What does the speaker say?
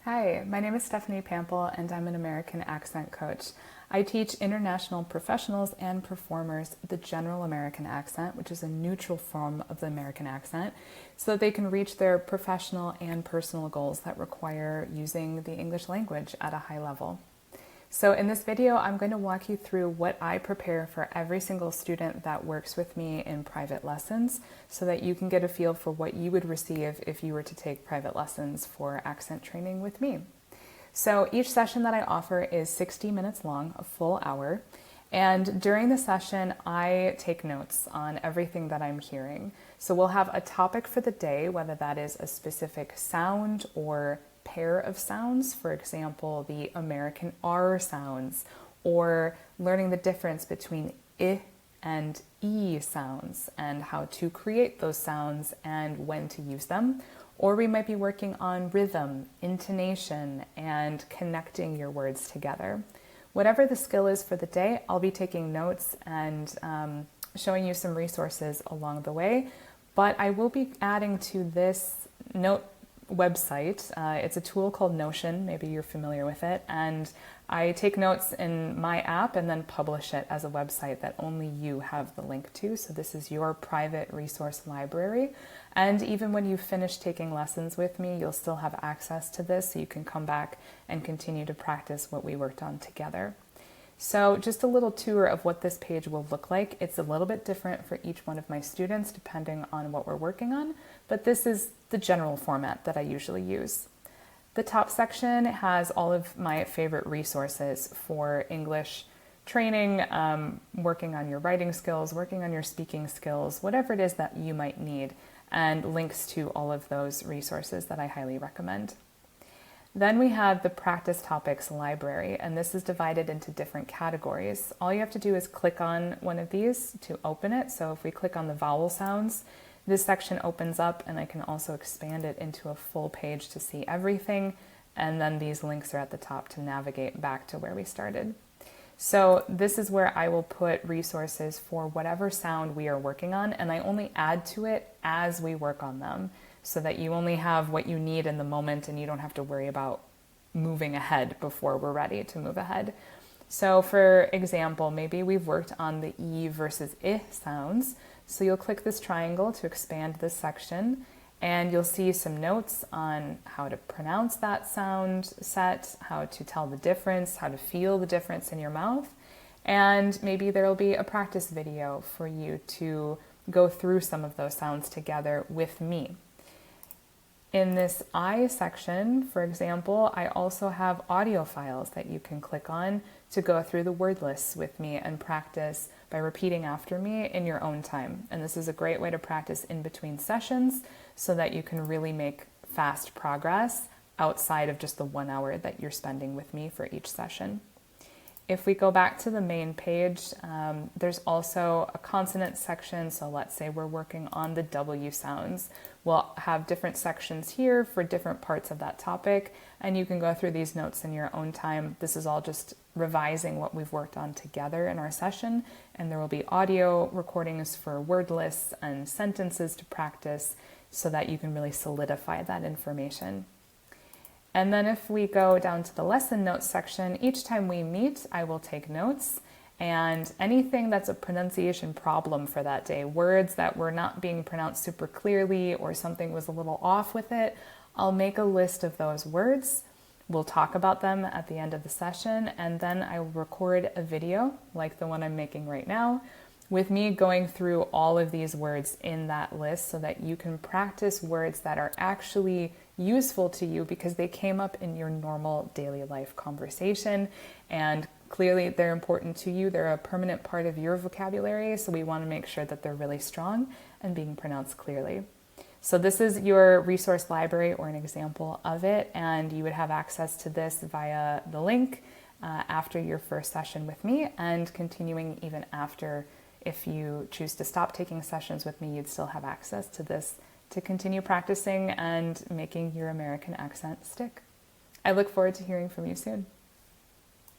Hi, my name is Stephanie Pample and I'm an American accent coach. I teach international professionals and performers the general American accent, which is a neutral form of the American accent, so that they can reach their professional and personal goals that require using the English language at a high level. So in this video, I'm going to walk you through what I prepare for every single student that works with me in private lessons so that you can get a feel for what you would receive if you were to take private lessons for accent training with me. So each session that I offer is 60 minutes long, a full hour. And during the session, I take notes on everything that I'm hearing. So we'll have a topic for the day, whether that is a specific sound or pair of sounds, for example, the American R sounds, or learning the difference between I and E sounds and how to create those sounds and when to use them. Or we might be working on rhythm, intonation, and connecting your words together. Whatever the skill is for the day, I'll be taking notes and showing you some resources along the way. But I will be adding to this note website. It's a tool called Notion. Maybe you're familiar with it. And I take notes in my app and then publish it as a website that only you have the link to. So this is your private resource library. And even when you finish taking lessons with me, you'll still have access to this so you can come back and continue to practice what we worked on together. So just a little tour of what this page will look like. It's a little bit different for each one of my students depending on what we're working on, but this is the general format that I usually use. The top section has all of my favorite resources for English training, working on your writing skills, working on your speaking skills, whatever it is that you might need, and links to all of those resources that I highly recommend. Then we have the practice topics library, and this is divided into different categories. All you have to do is click on one of these to open it. So if we click on the vowel sounds, this section opens up, and I can also expand it into a full page to see everything. And then these links are at the top to navigate back to where we started. So this is where I will put resources for whatever sound we are working on, and I only add to it as we work on them, so that you only have what you need in the moment and you don't have to worry about moving ahead before we're ready to move ahead. So for example, maybe we've worked on the E versus I sounds. So you'll click this triangle to expand this section, and you'll see some notes on how to pronounce that sound set, how to tell the difference, how to feel the difference in your mouth. And maybe there'll be a practice video for you to go through some of those sounds together with me. In this I section, for example, I also have audio files that you can click on to go through the word lists with me and practice by repeating after me in your own time. And this is a great way to practice in between sessions so that you can really make fast progress outside of just the 1 hour that you're spending with me for each session. If we go back to the main page, there's also a consonant section. So let's say we're working on the W sounds. We'll have different sections here for different parts of that topic, and you can go through these notes in your own time. This is all just revising what we've worked on together in our session, and there will be audio recordings for word lists and sentences to practice so that you can really solidify that information. And then if we go down to the lesson notes section, each time we meet, I will take notes, and anything that's a pronunciation problem for that day, words that were not being pronounced super clearly or something was a little off with it, I'll make a list of those words. We'll talk about them at the end of the session, and then I will record a video like the one I'm making right now with me going through all of these words in that list so that you can practice words that are actually useful to you because they came up in your normal daily life conversation, and clearly they're important to you. They're a permanent part of your vocabulary, so we want to make sure that they're really strong and being pronounced clearly. So this is your resource library or an example of it, and you would have access to this via the link after your first session with me, and continuing even after. If you choose to stop taking sessions with me, you'd still have access to this to continue practicing and making your American accent stick. I look forward to hearing from you soon.